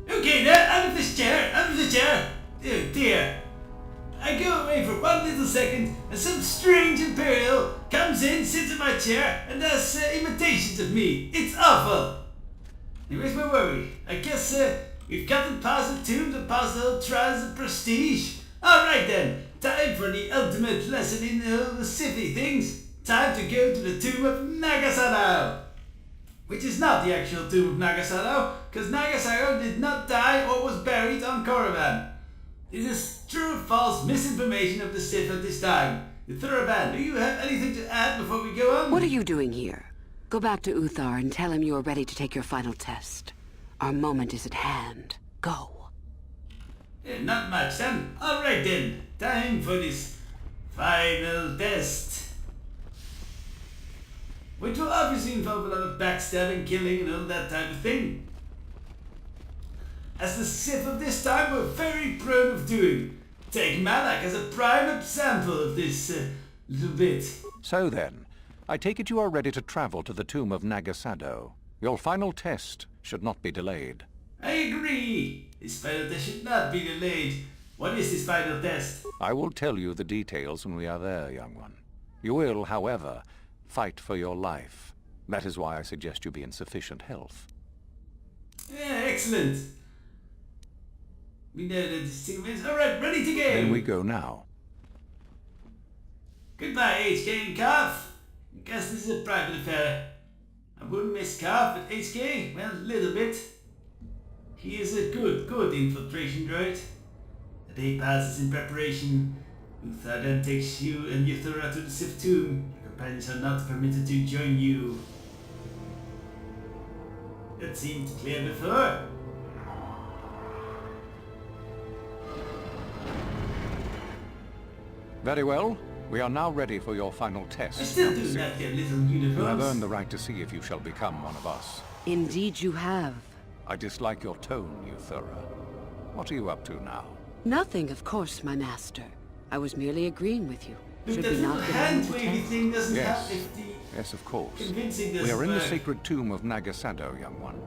Okay, now out of this chair, out of the chair. Oh dear. I go away for 1 little second, and some strange Imperial comes in, sits in my chair, and does imitations of me. It's awful. Where's my worry? I guess we've gotten past the tomb, and past the whole trials of prestige. Alright then, time for the ultimate lesson in the city things. Time to go to the Tomb of Naga Sadow. Which is not the actual Tomb of Naga Sadow, because Naga Sadow did not die or was buried on Korriban. This is true or false misinformation of the Sith at this time. Thuraban, do you have anything to add before we go on? What are you doing here? Go back to Uthar and tell him you are ready to take your final test. Our moment is at hand. Go. Not much then. Alright then. Time for this final test. Which will obviously involve a lot of backstabbing, killing and all that type of thing. As the Sith of this time were very prone of doing. Take Malak as a prime example of this little bit. So then, I take it you are ready to travel to the Tomb of Naga Sadow. Your final test should not be delayed. I agree. This final test should not be delayed. What is this final test? I will tell you the details when we are there, young one. You will, however, fight for your life. That is why I suggest you be in sufficient health. Yeah, excellent. We know that this team is alright, ready to go. Then we go now. Goodbye, HK and Calf. I guess this is a private affair. I wouldn't miss Calf, but HK, well, a little bit. He is a good infiltration droid. A day passes in preparation. Uthar then takes you and Yuthura to the Sith tomb. Your companions are not permitted to join you. That seemed clear before. Very well. We are now ready for your final test. I still do not get little uniforms. You have earned the right to see if you shall become one of us. Indeed you have. I dislike your tone, Yuthura. What are you up to now? Nothing, of course, my master. I was merely agreeing with you. Should that we little not get on hand with the wavy test? thing doesn't Yes. have if the Yes, of course. convincing We doesn't are in the work. sacred tomb of Naga Sadow, young one.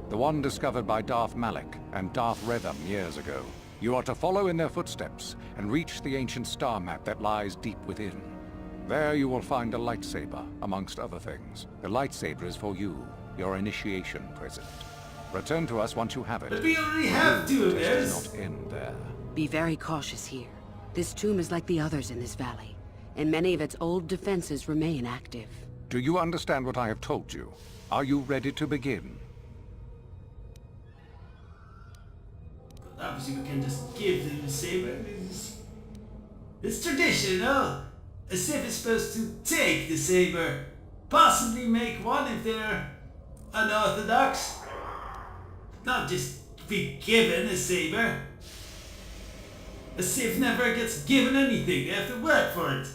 The one discovered by Darth Malak and Darth Revan years ago. You are to follow in their footsteps and reach the ancient star map that lies deep within. There you will find a lightsaber, amongst other things. The lightsaber is for you, your initiation present. Return to us once you have it. But we already have two of The test theirs. does not end there. Be very cautious here. This tomb is like the others in this valley, and many of its old defenses remain active. Do you understand what I have told you? Are you ready to begin? Obviously we can just give them the saber. It's traditional. A Sith is supposed to take the saber. Possibly make one if they're unorthodox. Not just be given a saber. A Sith never gets given anything. They have to work for it.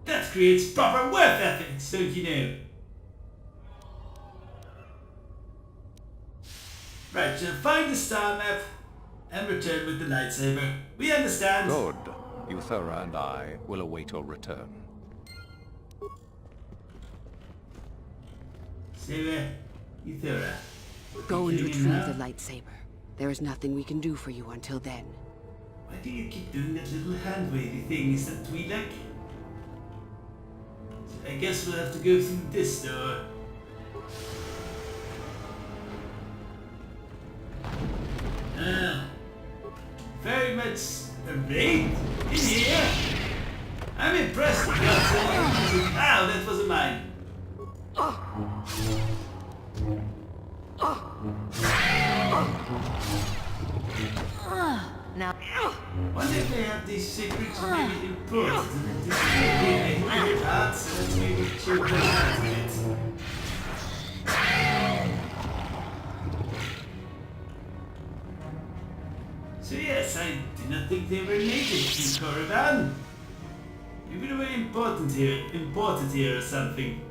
That creates proper work ethics, don't you know? Right, so find the star map and return with the lightsaber. We understand. Good. Yuthura and I will await your return. Saber, Yuthura. Go and Getting in retrieve now? the lightsaber. There is nothing we can do for you until then. Why do you keep doing that little hand wavy thing? Is that Twi'lek? I guess we'll have to go through this door. Very much arrayed in here. I'm impressed with that. Ow, that wasn't mine. Now, Wonder if they have these secrets maybe important. This is maybe a hidden part, so let's maybe check that out a bit. So yes, I did not think they were native to Korriban. Maybe they were imported here or something.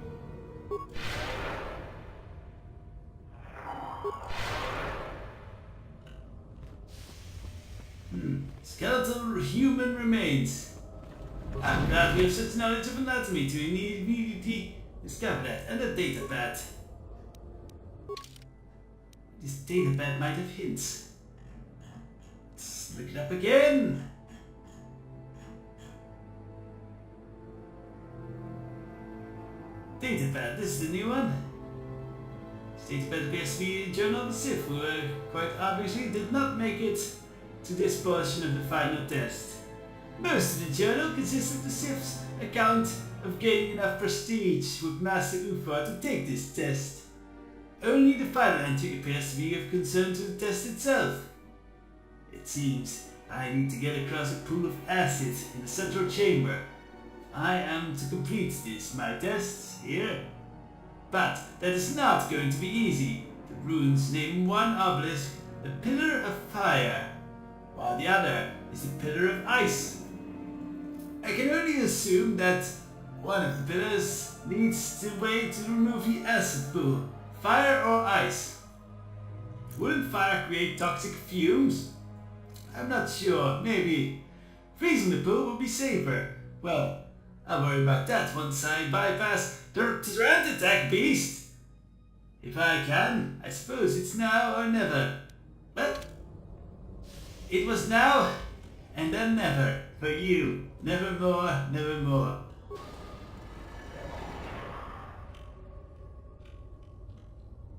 Skeletal human remains. I'm glad we have such knowledge of anatomy to immediately discover that. And a data pad. This data pad might have hints. Let's look it up again. Datapad, this is the new one. Stated by the PSV Journal of the Sith, who quite obviously did not make it to this portion of the final test. Most of the journal consists of the Sith's account of gaining enough prestige with Master Uthar to take this test. Only the final entry appears to be of concern to the test itself. It seems I need to get across a pool of acid in the central chamber. I am to complete this, my test, here. But that is not going to be easy. The runes name one obelisk the Pillar of Fire, while the other is the Pillar of Ice. I can only assume that one of the pillars leads the way to remove the acid pool, fire or ice. Wouldn't fire create toxic fumes? I'm not sure, maybe. Freezing the pool would be safer. Well, I'll worry about that once I bypass the Tyrant Attack Beast. If I can, I suppose it's now or never. But it was now and then never for you. Nevermore, nevermore.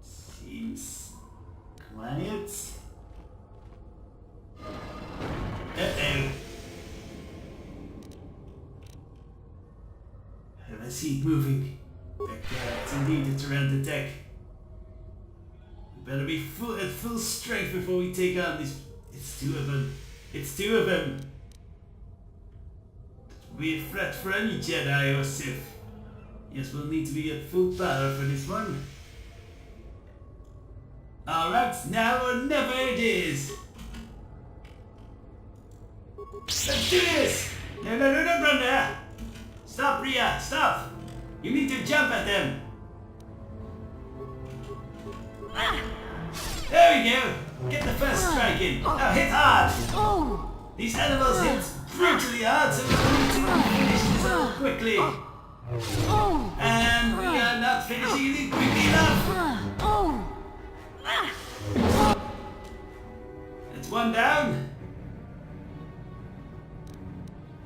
Seems quiet. Uh-oh. I see it moving. Back there, it's indeed a Tyrant attack. We better be at full strength before we take on these. It's two of them. It's two of them. It will be a threat for any Jedi or Sith. Yes, we'll need to be at full power for this one. Alright, now or never it is. Let's do this! No, run there! Stop, Rhea, stop! You need to jump at them! There we go! Get the first strike in! Now hit hard! These animals hit brutally hard, so we need to finish this all quickly. And we are not finishing it quickly enough! That's one down.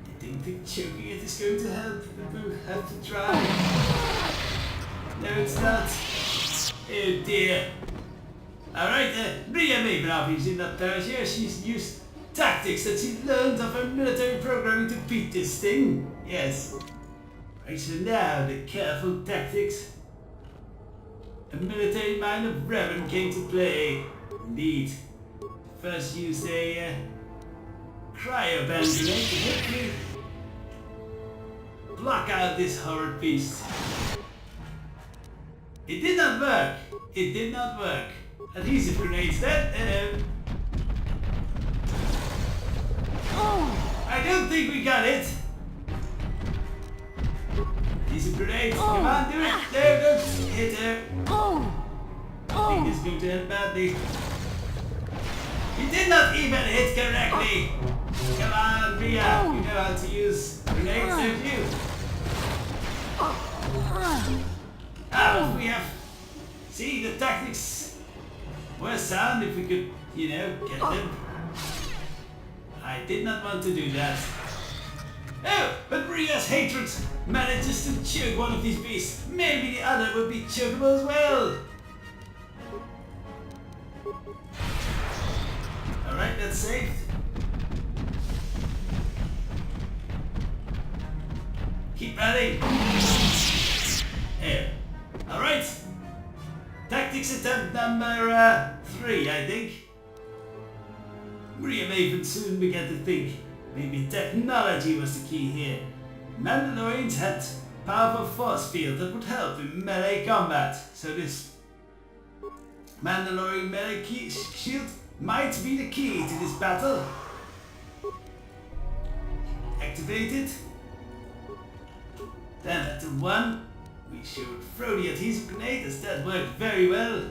I don't think choking it is going to help. We'll have to try. No, it's not. Oh dear. Alright, Rhea Maven obviously not perish here. She's used tactics that she learned of her military programming to beat this thing. Yes. Right, so now the careful tactics. A military mind of Revan came to play. Indeed. First used a cryo band grenade to hopefully block out this horrid beast. It did not work. It did not work. Adhesive grenades then. I don't think we got it. Adhesive grenades. Come on, do it. There, go. Hit her. I think it's going to end badly. You did not even hit correctly. Come on, Rhea. You know how to use grenades, don't you? Ah, we have... See, the tactics were sound if we could, you know, get them. I did not want to do that. Oh, but Rhea's hatred manages to choke one of these beasts. Maybe the other would be chokeable as well. Alright, that's safe. Keep running. There. Alright. Tactics attempt number 3, I think. Rhea Maven soon began to think maybe technology was the key here. Mandalorians had powerful force field that would help in melee combat, so this Mandalorian melee shield might be the key to this battle. Activate it. Then at the 1, we should throw the adhesive grenade, as that worked very well.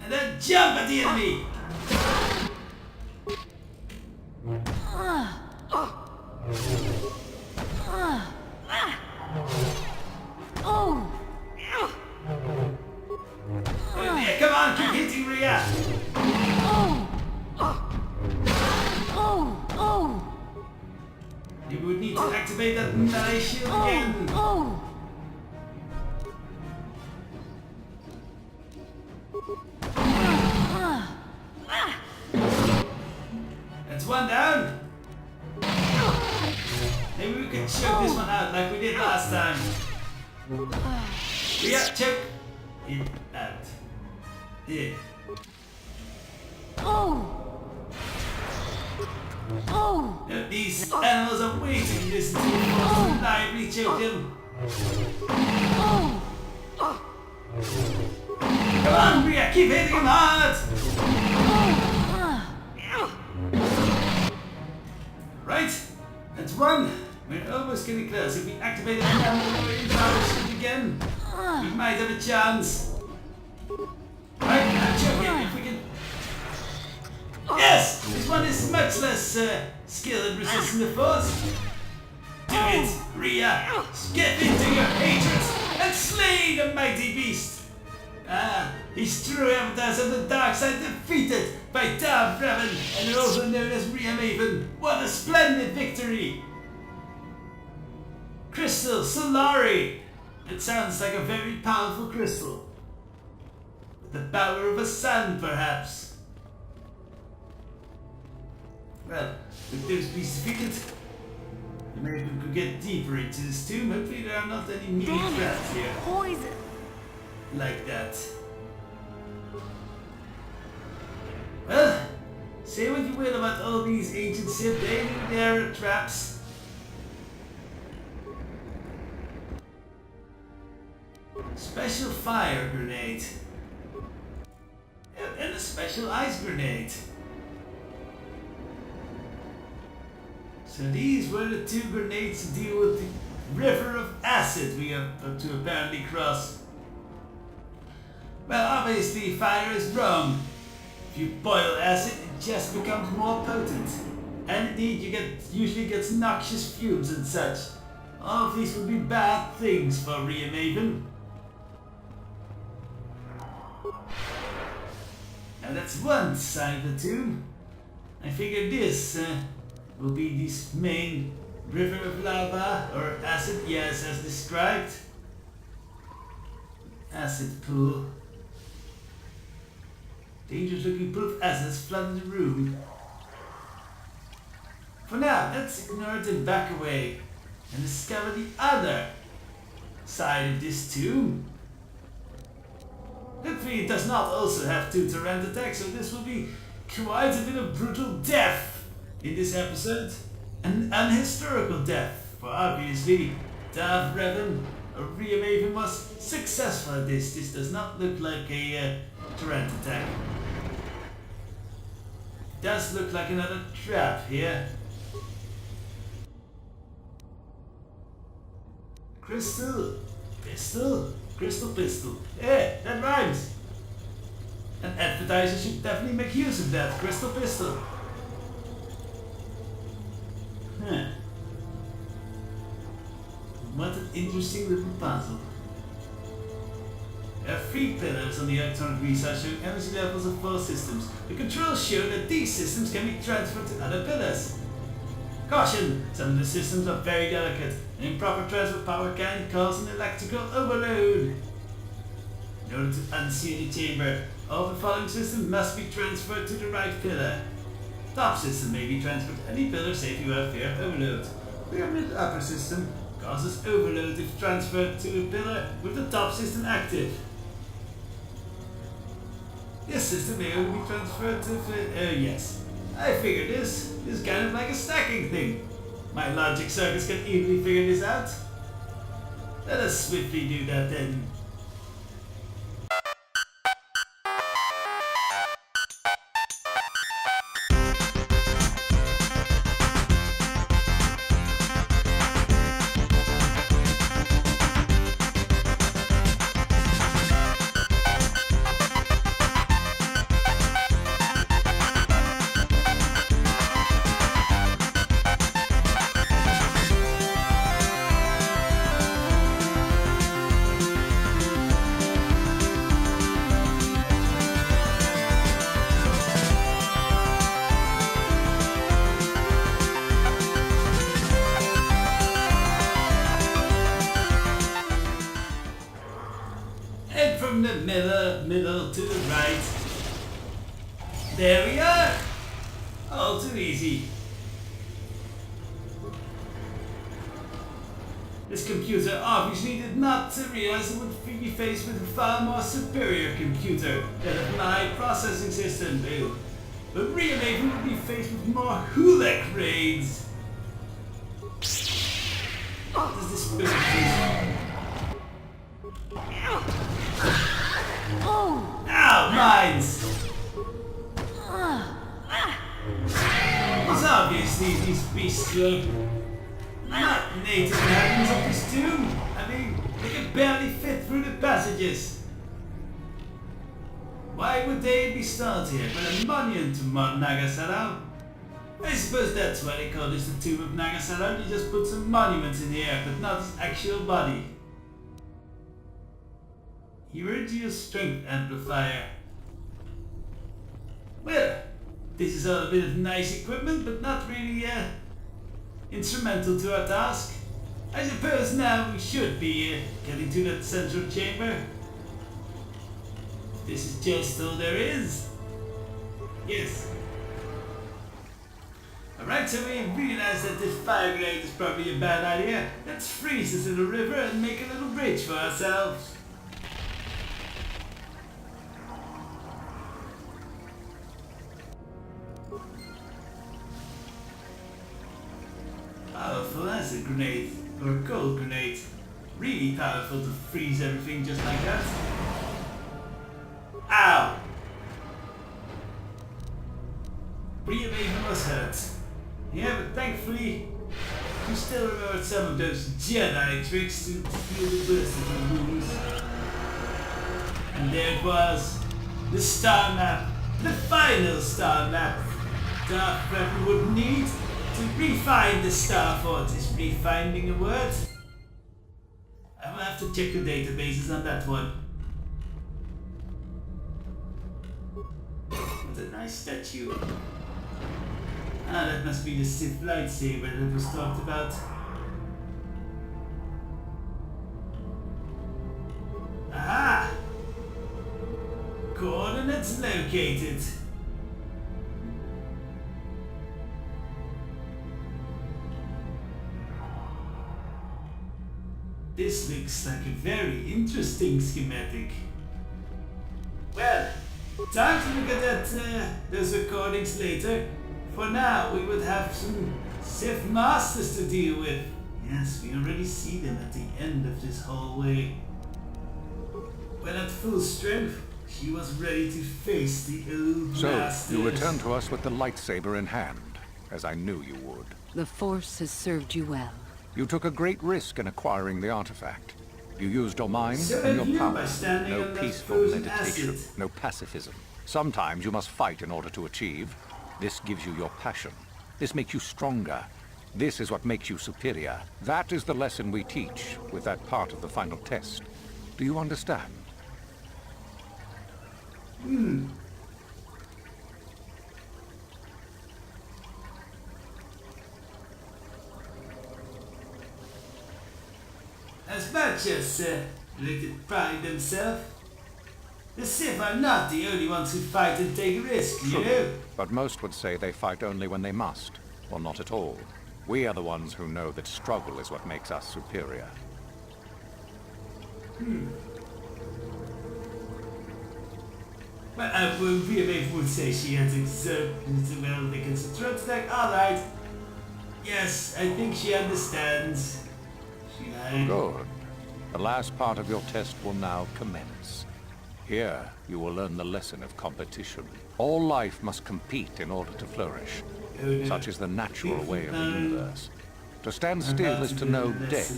And then jump at the enemy! activate that melee shield again. That's one down. Maybe we can choke this one out like we did last time. Yeah, choke it out. Yeah. Now, these animals are waiting to listen to me reliably choke him. Come on, Rhea, keep hitting him hard! Right, that's one. We're almost getting close. If we activate the animal power shield again, we might have a chance. Right, now choke him if we can. Yes! This one is much less skilled at resisting the force. Do it, Rhea! Get into your hatred and slay the mighty beast! His true avatars of the dark side defeated by Darth Revan and also known as Rhea Maven. What a splendid victory! Crystal Solari! It sounds like a very powerful crystal. The power of a sun, perhaps. Well, with those beasts defeated, maybe we could get deeper into this tomb. Hopefully there are not any meaty traps here. Poison. Like that. Well, say what you will about all these ancient Sith, they knew their traps. Special fire grenade. And a special ice grenade. So these were the two grenades to deal with the river of acid we have to apparently cross. Well, obviously fire is wrong. If you boil acid, it just becomes more potent. And indeed, usually gets noxious fumes and such. All of these would be bad things for Rhea Maven. Now that's one side of the tomb. I figure this will be this main river of lava or acid, yes, as described. Acid pool. Dangerous looking pool of acid has flooded the room. For now, let's ignore it and back away and discover the other side of this tomb. Hopefully it does not also have two torrent attacks, so this will be quite a bit of brutal death in this episode. An unhistorical death, for obviously Darth Revan or Rhea Maven was successful at this. This does not look like a torrent attack. It does look like another trap here. Crystal pistol? Crystal pistol. Yeah, that rhymes. An advertiser should definitely make use of that. Crystal pistol. Huh. What an interesting little puzzle. There are 3 pillars on the electronic research showing energy levels of 4 systems. The controls show that these systems can be transferred to other pillars. Caution! Some of the systems are very delicate. An improper transfer of power can cause an electrical overload. In order to unseal the chamber, all the following systems must be transferred to the right pillar. Top system may be transferred to any pillar save you have fear of overload. Pyramid upper system causes overload if transferred to a pillar with the top system active. This system may only be transferred to yes. I figured this. This is kind of like a stacking thing. My logic circuits can easily figure this out. Let us swiftly do that then. from the middle to the right. There we are! All too easy. This computer obviously did not realize it would be faced with a far more superior computer than of my processing system, too. But real Maven would be faced with more Hulek raids. What does this spirit do? Ow, mines! Because obviously these beasts were not native inhabitants of this tomb. I mean, they can barely fit through the passages. Why would they be stored here when a monument to Naga Sadow? I suppose that's why they call this the Tomb of Naga Sadow. They just put some monuments in here, but not his actual body. Uridial strength amplifier. Well, this is all a bit of nice equipment, but not really instrumental to our task. I suppose now we should be getting to that central chamber. This is just all there is. Yes. Alright, so we realize that this fire grenade is probably a bad idea. Let's freeze this little river and make a little bridge for ourselves. Powerful as a grenade, or a gold grenade. Really powerful to freeze everything just like that. Ow! Real Maven was hurt. Yeah, but thankfully, we still remembered some of those Jedi tricks to heal the burst of the wounds. And there it was, the star map, the final star map. Darth Revan would need to refine the Star Fort. Is refinding a word? I will have to check the databases on that one. What a nice statue. Ah, that must be the Sith lightsaber that was talked about. Aha! Coordinates located. This looks like a very interesting schematic. Well, time to look at those recordings later. For now, we would have some Sith Masters to deal with. Yes, we already see them at the end of this hallway. When at full strength, she was ready to face the old masters. So, you returned to us with the lightsaber in hand, as I knew you would. The Force has served you well. You took a great risk in acquiring the artifact. You used your mind So and your power. no No peaceful meditation, no pacifism. Sometimes you must fight in order to achieve. This gives you your passion. This makes you stronger. This is what makes you superior. That is the lesson we teach with that part of the final test. Do you understand? As much as Liquid pride themselves, the Sith are not the only ones who fight and take risks, you know? But most would say they fight only when they must, or not at all. We are the ones who know that struggle is what makes us superior. Well, Maven would say she had exerted well against the throat attack. Alright. Yes, I think she understands. She lied. Good. The last part of your test will now commence. Here, you will learn the lesson of competition. All life must compete in order to flourish. Such is the natural way of the universe. To stand still is to know death.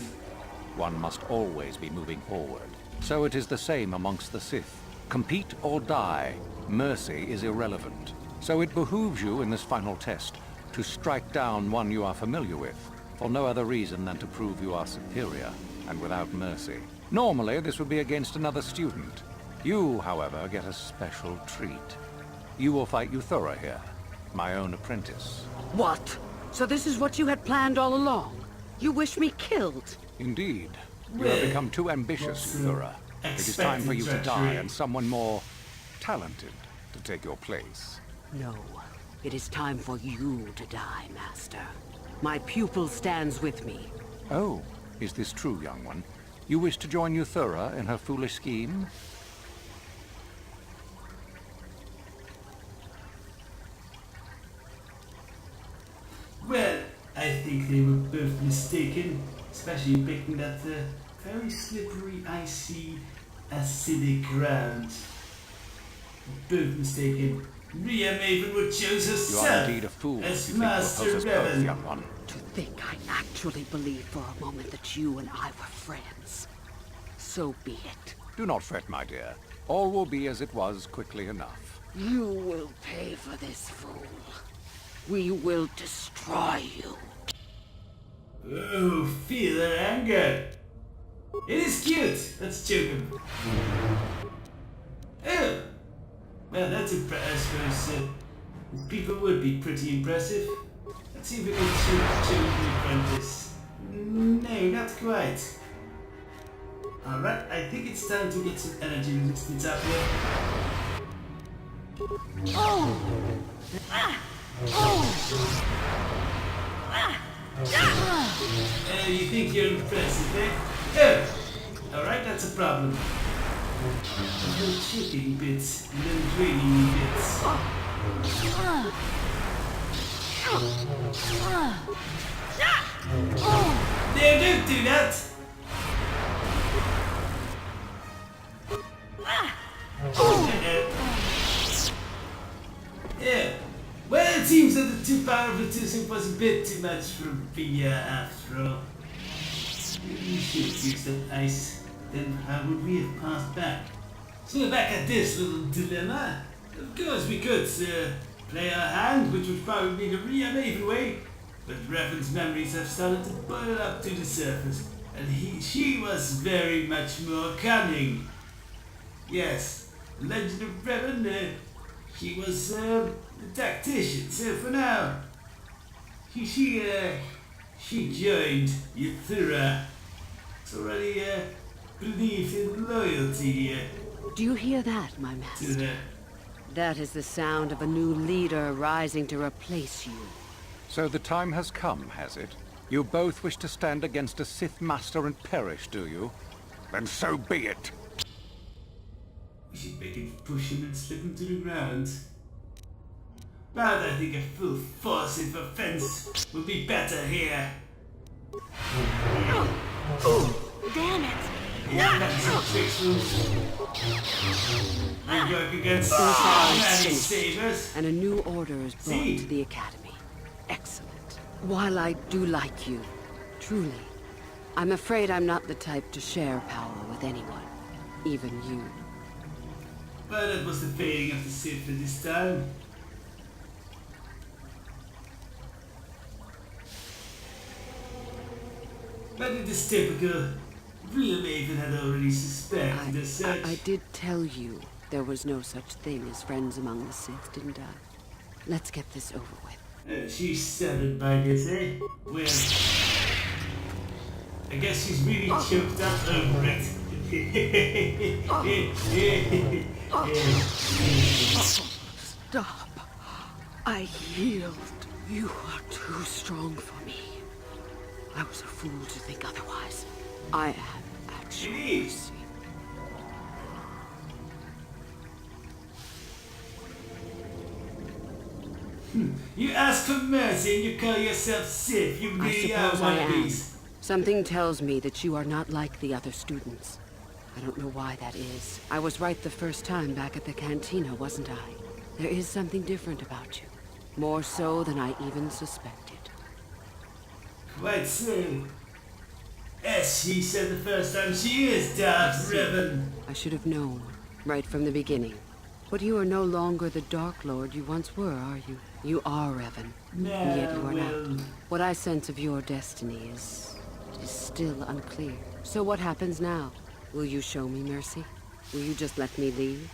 One must always be moving forward. So it is the same amongst the Sith. Compete or die. Mercy is irrelevant. So it behooves you in this final test to strike down one you are familiar with, for no other reason than to prove you are superior and without mercy. Normally, this would be against another student. You, however, get a special treat. You will fight Uthora here, my own apprentice. What? So this is what you had planned all along? You wish me killed? Indeed. You have become too ambitious, Uthora. It is time for you to die treachery. and someone more talented to take your place. No. It is time for you to die, Master. My pupil stands with me. Oh, is this true, young one? You wish to join Euthura in her foolish scheme? Well, I think they were both mistaken, especially picking that very slippery, icy, acidic ground. Both mistaken. Rhea Maven would choose You herself are indeed a fool if you as think you'll Master oppose us both, Revan. young one. To think I actually believed for a moment that you and I were friends. So be it. Do not fret, my dear. All will be as it was quickly enough. You will pay for this, fool. We will destroy you. Oh, feel her anger. It is cute. Let's choke him. Oh, well, that's impressive. I suppose people would be pretty impressive. Let's see if we can choke the apprentice. No, not quite. Alright, I think it's time to get some energy resistance up here. You think you're impressive, eh? Oh! Alright, that's a problem. Little chipping bits, little draining bits. No, don't do that! Yeah. Well, it seems that the too powerful Tusuk was a bit too much for Via after all. We should have used that ice. Then how would we have passed back? So back at this little dilemma. Of course we could play our hand, which would probably be the Rhea Maven way. But Revan's memories have started to boil up to the surface. And she was very much more cunning. Yes, the Legend of Revan, she was a tactician, so for now, she joined Euthura. It's already believed in loyalty Do you hear that, my to master? her. That is the sound of a new leader rising to replace you. So the time has come, has it? You both wish to stand against a Sith Master and perish, do you? Then so be it! We should make it push him and slip him to the ground. But I think a full force offense would be better here. Damn it! Yeah, that's some tricks moves. We work against Those are many finished. sabers. And a new order is brought See? to the Academy. Excellent. While I do like you, truly, I'm afraid I'm not the type to share power with anyone. Even you. But it was the fading of the Sith at this time. But it is typical. Rhea Maven had already suspected as such. I did tell you there was no such thing as friends among the Sith, didn't I? Let's get this over with. She's saddened by this, eh? Well, I guess she's really choked up over it. Stop. I yield. You are too strong for me. I was a fool to think otherwise. I am at your mercy. You ask for mercy and you call yourself Sith. You I really are suppose one I of am. these. Something tells me that you are not like the other students. I don't know why that is. I was right the first time back at the cantina, wasn't I? There is something different about you. More so than I even suspected. Quite so. As she said the first time, she is Darth Revan. I should have known, right from the beginning. But you are no longer the Dark Lord you once were, are you? You are Revan, and yet you are not. What I sense of your destiny is still unclear. So what happens now? Will you show me mercy? Will you just let me leave?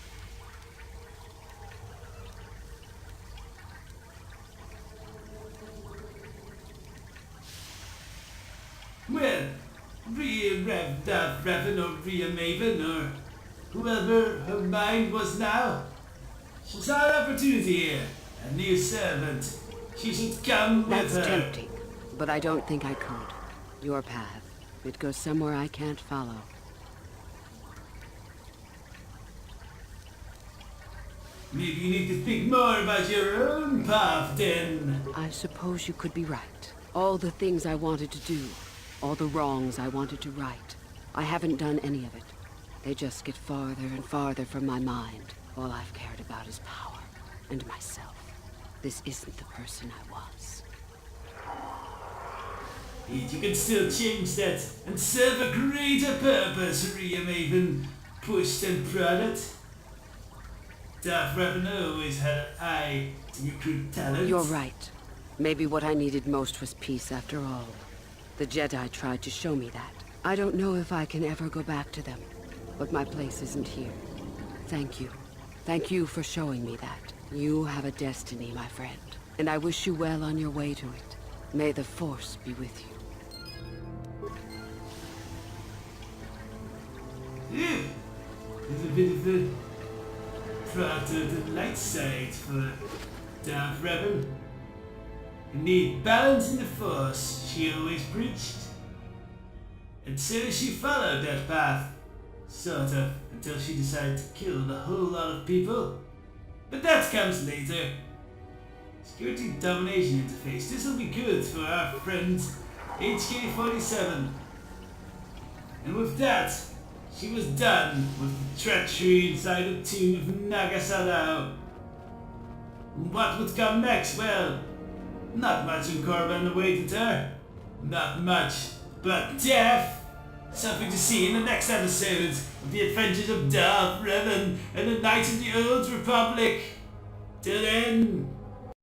Well, Darth Darth Revan or Rhea Maven or whoever her mind was now. She saw an opportunity here, a new servant. She should come with her. That's tempting, but I don't think I could. Your path, it goes somewhere I can't follow. Maybe you need to think more about your own path, then. I suppose you could be right. All the things I wanted to do, all the wrongs I wanted to right, I haven't done any of it. They just get farther and farther from my mind. All I've cared about is power and myself. This isn't the person I was. Yet you can still change that and serve a greater purpose, Rhea Maven. Pushed and prodded. Darth Revan always had an eye to recruit talent. You're right. Maybe what I needed most was peace after all. The Jedi tried to show me that. I don't know if I can ever go back to them, but my place isn't here. Thank you. Thank you for showing me that. You have a destiny, my friend, and I wish you well on your way to it. May the Force be with you. Yeah. There's a bit of the brought to the light side for Darth Revan. You need balance in the Force, she always preached. And so she followed that path, sort of, until she decided to kill a whole lot of people. But that comes later. Security domination interface. This will be good for our friend HK-47. And with that, she was done with the treachery inside the Tomb of Naga Sadow. What would come next? Well, not much in Korriban awaited her. Not much, but death. Something to see in the next episode of the adventures of Darth Revan and the Knights of the Old Republic. Till then,